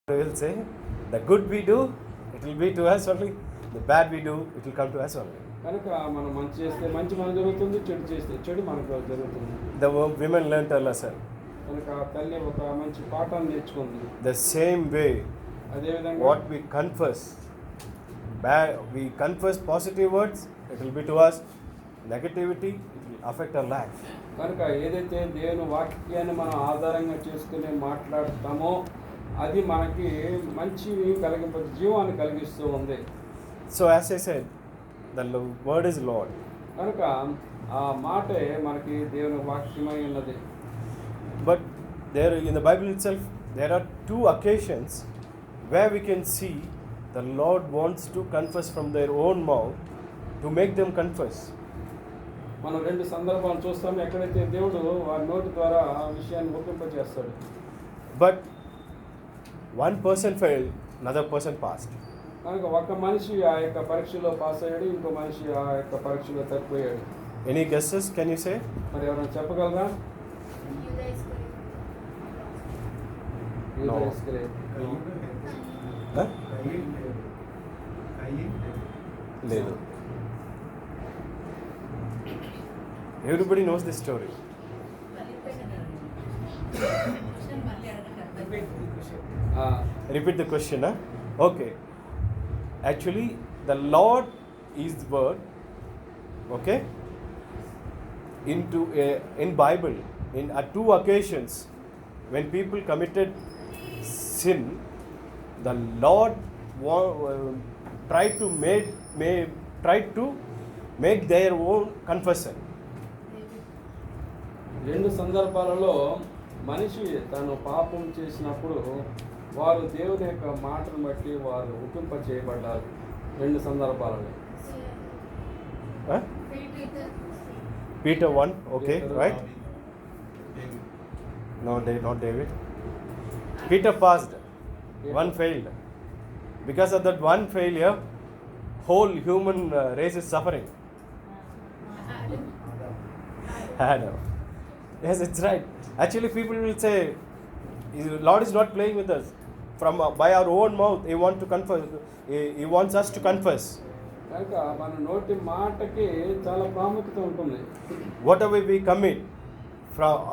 We will say, the good we do, it will be to us only. The bad we do, it will come to us only. కనుక మనం మంచి చేస్తే మంచి మనకు జరుగుతుంది, చెడు చేస్తే చెడు మనకు జరుగుతుంది. The women learnt a lesson. కనుక తల్లి ఒక మంచి పాఠాన్ని నేర్చుకుంది. The same way, అదేవిధంగా what we confess, we confess positive words, it will be to us. Negativity, it will affect our life. కనుక ఏదైతే దేవుని వాక్యాన్ని మనం ఆధారంగా చేసుకుని మాట్లాడతామో అది మనకి మంచి జీవాన్ని కలిగిస్తూ ఉంది. So as I said, the word is Lord. కనుక ఆ మాటే మనకి దేవుని వాక్యమై ఉన్నది. But there in the Bible itself, there are two occasions where we can see the Lord wants to confess from their own mouth to make them confess. మనం రెండు సందర్భాలు చూస్తాం ఎక్కడైతే దేవుడు వారి నోటి ద్వారా ఆ విషయాన్ని ఒప్పింపజేస్తాడు. But one person failed, another person passed. కనుక ఒక మనిషి ఆ యొక్క పరీక్షలో పాస్ అయ్యాడు, ఇంకో మనిషి ఆ యొక్క పరీక్షలో తప్పిపోయాడు. Any guesses? Can you say? మరి ఎవరైనా చెప్పగలరా? No. Huh? లేదు. Everybody knows this story. Repeat the question, huh? Okay. Actually, the Lord is the word. Okay. In Bible, at two occasions, when people committed sin, the Lord tried to make their own confession. రెండు సందర్భాలలో మనిషి తను పాపం చేసినప్పుడు వారు దేవుని యొక్క మాటను బట్టి వారు ఒప్పింప చేయబడ్డారు. రెండు సందర్భాలలో. Peter 1, okay, right? No, not David. Peter passed, one failed. Because of that one failure, whole human race is suffering. Adam. Yes, it's right. Actually, people will say, Lord is not playing with us. By our own mouth, He wants to confess. He wants us to confess. కనుక మన నోటి మాటకి చాలా ప్రాముఖ్యత ఉంటుంది. Whatever we commit,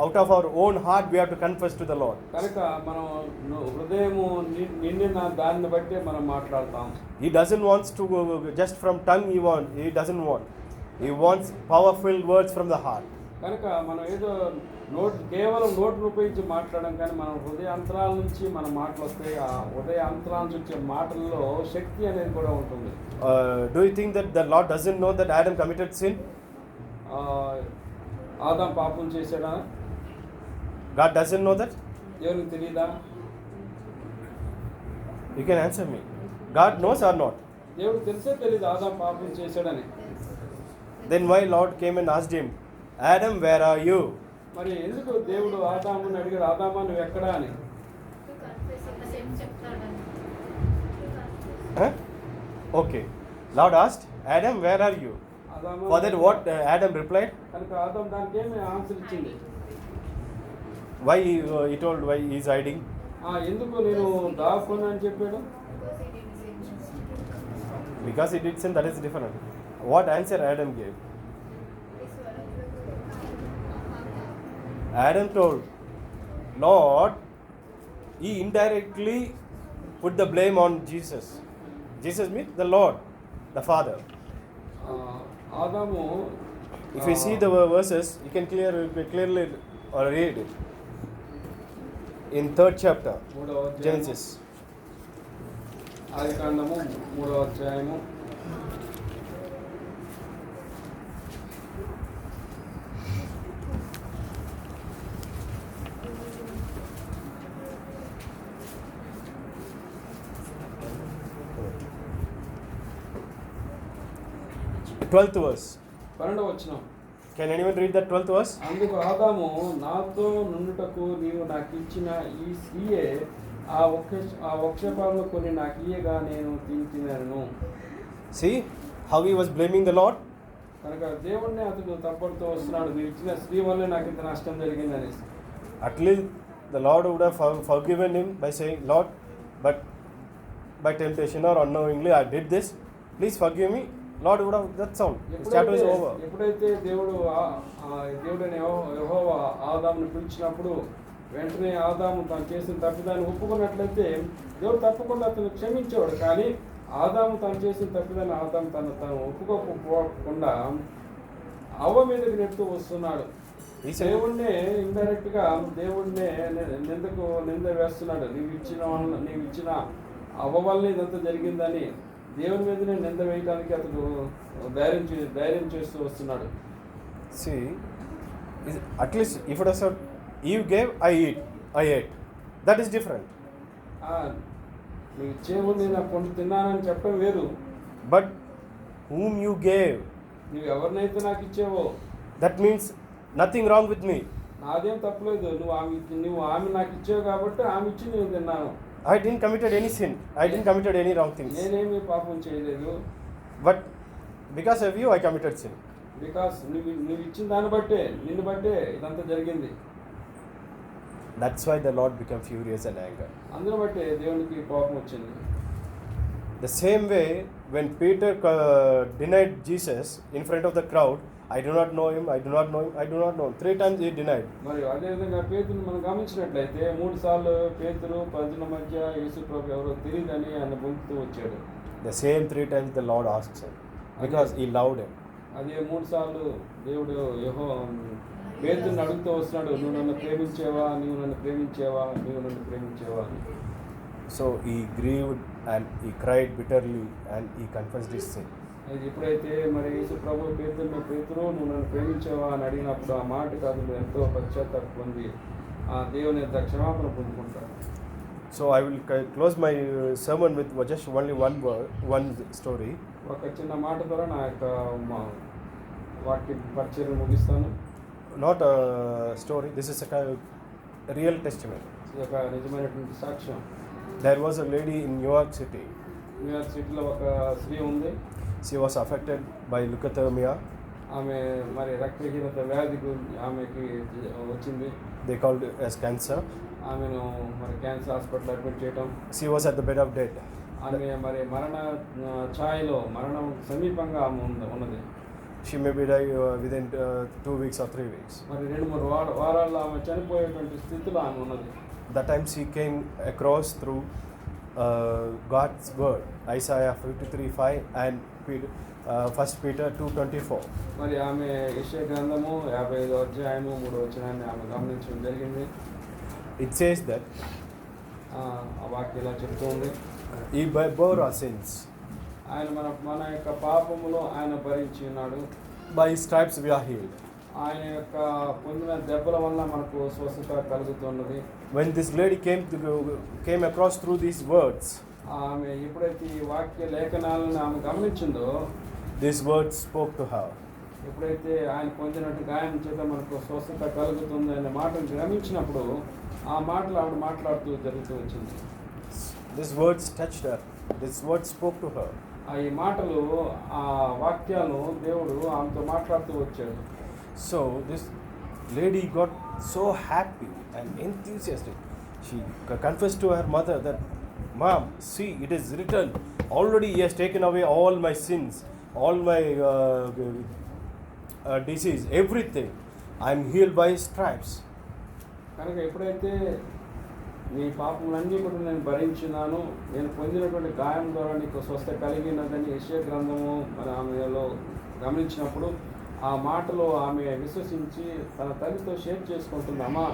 out of our own heart, we have to confess to the Lord. కనుక మనం హృదయము నిండిన దాన్ని బట్టి మనం మాట్లాడతాం. He doesn't want to just from tongue. He doesn't want. He wants powerful words from the heart. కనుక మనం ఏదో కేవలం నోటును ఉపయోగించి మాట్లాడడం కానీ మన హృదయాంతరాల నుంచి మన మాటలు వస్తాయి. ఆ హృదయాంతరాల నుంచి వచ్చే మాటల్లో శక్తి అనేది కూడా ఉంటుంది. Do you think that the Lord doesn't know that Adam committed sin? Adam పాపం చేశాడా? God doesn't know that? దేవునికి తెలియదా? You can answer me. God knows or not? దేవుడికి తెలిసే తెలియదు ఆదాం పాపం చేశాడని. Then why Lord came and asked him, Adam, where are you? మరి ఎందుకు దేవుడు ఆదాముని అడిగాడు, ఆదామా నువ్వు ఎక్కడా అని? Okay. Lord asked, Adam, where are you? For that what Adam replied? కనుక ఆదాం దానికి ఏమి ఆన్సర్ ఇచ్చింది? Why he told why he is hiding? ఎందుకు నేను దాక్కున్నా అని చెప్పాడు? Because he did sin, that is different. What answer Adam gave? Adam told, Lord, he indirectly put the blame on Jesus. Jesus means the Lord, the Father. ఆదాము, if you see the verses, you can clearly read it. In 3rd chapter, Genesis. ఆదికాండము 3వ అధ్యాయము 12th verse. 12వ వచనం. Can anyone read that 12th verse? అందుకు ఆదాము, నాతో నుండుటకు నీవు నాకు ఇచ్చిన ఈ స్త్రీయే ఆ వృక్షఫలము కొని నాకు ఇయ్యగా నేను తినను. See how he was blaming the Lord? కనుక దేవుణ్ణి అతడు తప్పుడుతూ వస్తున్నాడు, మీరు ఇచ్చిన స్త్రీ వల్లే నాకు ఇంత నష్టం జరిగింది అనేసి. At least the Lord would have forgiven him by saying, Lord, but by temptation or unknowingly I did this. Please forgive me. Lord would have, that's all. His chapter is over. ఎప్పుడైతే దేవుడైన యెహోవా ఆదామును పిలిచినప్పుడు వెంటనే ఆదాము తాను చేసిన తప్పిదాన్ని ఒప్పుకున్నట్లయితే దేవుడు తప్పకుండా అతను క్షమించేవాడు. కానీ ఆదాము తాను చేసిన తప్పిదాన్ని ఆదాము తను ఒప్పుకోకుండా అవ్వ మీదకి నెడుతూ వస్తున్నాడు. దేవుణ్ణే ఇండైరెక్ట్ గా దేవుణ్ణే నింద వేస్తున్నాడు. నీవు ఇచ్చిన అవ్వ వల్ల ఇదంతా జరిగిందని దేవుని మీదనే నింద వేయడానికి అతడు ధైర్యం చేస్తూ వస్తున్నాడు. See, at least if it was said, Eve gave, I ate. That is different. నువ్వు ఇచ్చేముంది నా పండు తిన్నానని చెప్పడం వేరు. But whom you gave, నువ్వు ఎవరినైతే నాకు ఇచ్చేవో, that means nothing wrong with me. నాదేం తప్పలేదు. నువ్వు ఆమె నాకు ఇచ్చావు కాబట్టి ఆమె ఇచ్చి నేను తిన్నాను. I didn't committed any sin. I didn't committed any wrong things. నేనేమి పాపం చేయలేదు. But because of you, I committed sin. Because నువ్వు ఇచ్చిన దాన్ని బట్టే, నిన్ను బట్టే ఇదంతా జరిగింది. That's why the Lord became furious and angry. అందును బట్టే దేవునికి కోపం వచ్చింది. The same way, when Peter denied Jesus in front of the crowd, I do not know him, I do not know him, I do not know him. 3 times he denied. మరి అదేవిధంగా పేతురుని మనం గమనించినట్లయితే 3 సార్లు పేతురు ప్రజల మధ్య యేసు ప్రభు ఎవరో తెలియదని ఆయన బొంకుతూ వచ్చాడు. The same 3 times the Lord asked him because he loved him. అదే 3 సార్లు దేవుడు పేతురుని అడుగుతూ వస్తున్నాడు, నువ్వు నన్ను ప్రేమించేవా, నీవు నన్ను ప్రేమించేవా, నీవు నన్ను ప్రేమించేవా అని. So he grieved and he cried bitterly and he confessed his sin. ఎప్పుడైతే మరి యేసు ప్రభు పేతురు నువ్వు నన్ను ప్రేమించావా అని అడిగినప్పుడు ఆ మాట కాదు ఎంతో పశ్చాత్తాపం పొంది ఆ దేవుని యొక్క క్షమాపణ పొందుకుంటాడు. So I will close my sermon with just only one story. ఒక చిన్న మాట ద్వారా నా యొక్క వాక్య పరిచయం ముగిస్తాను. Not a story, this is a real testimony. ఇది ఒక నిజమైనటువంటి సాక్ష్యం. There was a lady in New York City. New York సిటీలో ఒక స్త్రీ ఉంది. She was affected by leukemia. ఆమె మరి రక్తహీనత వ్యాధి ఆమెకి వచ్చింది. They called it as cancer. ఆమెను మరి క్యాన్సర్ హాస్పిటల్ అడ్మిట్ చేయడం. She was at the bed of death. ఆమె మరి మరణ ఛాయలో మరణం సమీపంగా ఆమె ఉన్నది. She may be die within 2 weeks or 3 weeks. మరి 2-3 వారాల్లో ఆమె చనిపోయేటువంటి స్థితిలో ఆమె ఉన్నది. That time she came across through God's word, Isaiah 53:5 and 1 Peter 2:24. మరి ఆమె యెషయా గ్రంథము 55వ అధ్యాయము 3వ వచనాన్ని ఆమె గమనించడం జరిగింది. It says that ఆ వాక్యం ఇలా చెప్తుంది, He bore our sins. ఆయన మన యొక్క పాపములో ఆయన భరించి ఉన్నాడు. By His stripes we are healed. ఆయన యొక్క పొందిన దెబ్బల వల్ల మనకు స్వస్థత కలుగుతున్నది. When this lady came across through these words, ఆమె ఎప్పుడైతే ఈ వాక్య లేఖనాలను ఆమె గమనించిందో, these words spoke to her. ఎప్పుడైతే ఆయన పొందినట్టు గాయం చేత మనకు స్వస్థత కలుగుతుంది అనే మాటను గమనించినప్పుడు ఆ మాటలు ఆవిడ మాట్లాడుతూ జరుగుతూ వచ్చింది. These words touched her. These words spoke to her. ఈ మాటలు ఆ వాక్యాలు దేవుడు ఆమెతో మాట్లాడుతూ వచ్చాడు. So this lady got so happy and enthusiastic. She confessed to her mother that, "Mom, see, it is written. Already He has taken away all my sins, all my disease, everything. I am healed by His stripes." కనుక ఎప్పుడైతే నీ పాపములన్నీ కూడా నేను భరించినాను, నేను పొందినటువంటి గాయం ద్వారా నీకు స్వస్థ కలిగినదని యెషయా గ్రంథము మన ఆమెలో గమనించినప్పుడు ఆ మాటలో ఆమె విశ్వసించి తన తల్లితో షేర్ చేసుకుంటుంది, అమ్మా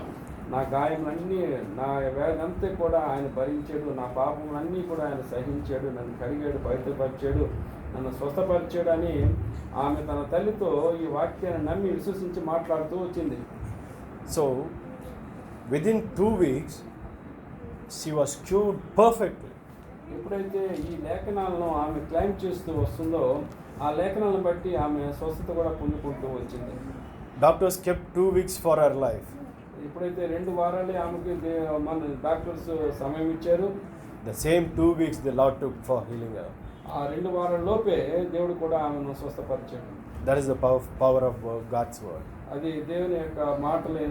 నా గాయములన్నీ నా వ్యాధి అంతా కూడా ఆయన భరించాడు, నా పాపములన్నీ కూడా ఆయన సహించాడు, నన్ను కడిగాడు, బయటపరిచాడు, నన్ను స్వస్థపరిచాడు అని ఆమె తన తల్లితో ఈ వాక్యాన్ని నమ్మి విశ్వసించి మాట్లాడుతూ వచ్చింది. So within 2 weeks she was cured perfectly. ఎప్పుడైతే ఈ లేఖనాలను ఆమె క్లైమ్ చేస్తూ వస్తుందో ఆ లేఖనాలను బట్టి ఆమె స్వస్థత కూడా పొందుకుంటూ వచ్చింది. Doctors kept 2 weeks for her life. ఎప్పుడైతే 2 వారాలే ఆమెకి మన డాక్టర్స్ సమయం ఇచ్చారు, The same 2 weeks the Lord took for healing her. ఆ 2 వారాల లోపే దేవుడు కూడా ఆమెను స్వస్థపరిచాడు. That is the power of God's word. అది దేవుని యొక్క మాటలు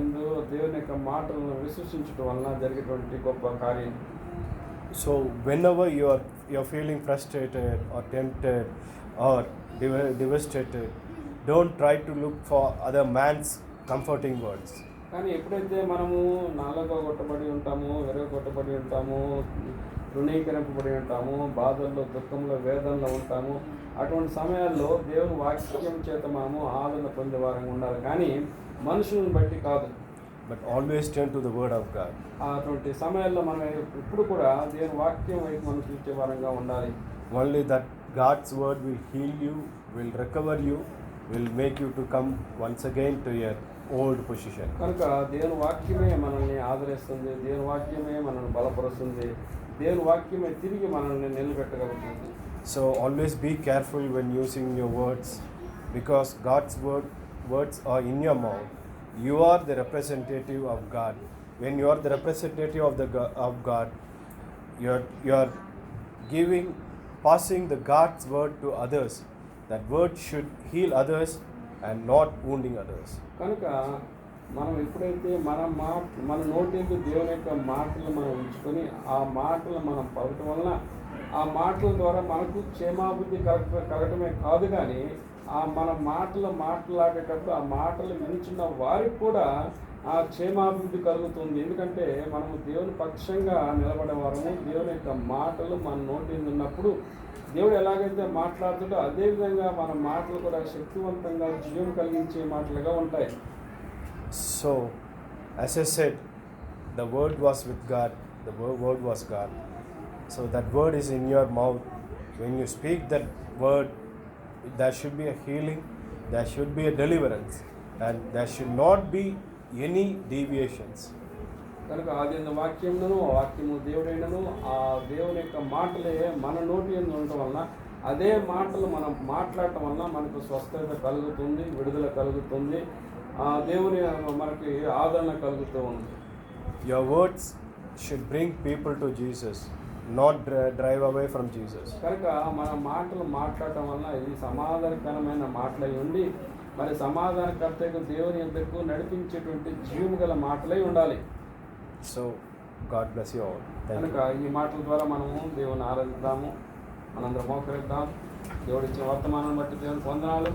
దేవుని యొక్క మాటలను విశ్వసించడం వలన జరిగేటువంటి గొప్ప కార్యం. So whenever you're feeling frustrated or tempted or devastated, don't try to look for other man's comforting words. కానీ ఎప్పుడైతే మనము నాలుగా కొట్టబడి ఉంటామో, విరగొట్టబడి ఉంటామో, తృణీకరింపబడి ఉంటాము, బాధల్లో, దుఃఖంలో, వేదనలో ఉంటాము, అటువంటి సమయాల్లో దేవుని వాక్యం చేత మనము ఆదరణ పొందే వారంగా ఉండాలి, కానీ మనుషులను బట్టి కాదు. But always turn to the word of God. అటువంటి సమయాల్లో మనం ఇప్పుడు కూడా దేవుని వాక్యం వైపు మనం చూసే వారంగా ఉండాలి. Only that God's word will heal you, will recover you, will make you to come once again to your old position. కనుక దేవుని వాక్యమే మనల్ని ఆదరిస్తుంది, దేవుని వాక్యమే మనల్ని బలపరుస్తుంది, దేవుని వాక్యమే తిరిగి మనల్ని నిలబెట్టగలుగుతుంది. So always be careful when using your words, because God's words are in your mouth. You are the representative of God. When you are the representative of God, you are passing the God's word to others. That word should heal others and not wounding others. కనుక మనం ఎప్పుడైతే మన నోటికి దేవుని యొక్క మాటలు మనం ఉంచుకొని ఆ మాటలు మనం పలకటం వలన ఆ మాటల ద్వారా మనకు క్షేమాభివృద్ధి కలగటమే కాదు, కానీ మన మాటలు మాట్లాడేటప్పుడు ఆ మాటలు వినిచున్న వారికి కూడా ఆ క్షేమాభివృద్ధి కలుగుతుంది. ఎందుకంటే మనము దేవుని పక్షంగా నిలబడేవారము. దేవుని యొక్క మాటలు మన నోటి ఉన్నప్పుడు దేవుడు ఎలాగైతే మాట్లాడుతుందో అదేవిధంగా మన మాటలు కూడా శక్తివంతంగా జీవం కలిగించే మాటలుగా ఉంటాయి. So, as I said, the word was with God, the word was God. So that word is in your mouth. When you speak that word, there should be a healing, there should be a deliverance, and there should not be any deviations. కనుక ఆది వాక్యమును వాక్యము దేవుడైనను ఆ దేవుని యొక్క మాటలే మన నోటి యందు ఉండటం వలన అదే మాటలు మనం మాట్లాడటం వలన మనకు స్వస్థత కలుగుతుంది, విడుదల కలుగుతుంది, దేవుని మనకి ఆదరణ కలుగుతూ ఉంది. Your words should bring people to Jesus, not drive away from Jesus. కనుక మన మాటలు మాట్లాడటం వలన ఇది సమాధానకరమైన మాటలై ఉండి మరి సమాధానకర్తకు దేవుని యొద్దకు నడిపించేటువంటి జీవము గల మాటలై ఉండాలి. So God bless you all. కనుక ఈ మాటల ద్వారా మనము దేవుని ఆరాధిద్దాము, మనందరం మోకరిద్దాం. దేవుడు ఇచ్చిన వర్తమానం బట్టి దేవుని వందనాలు.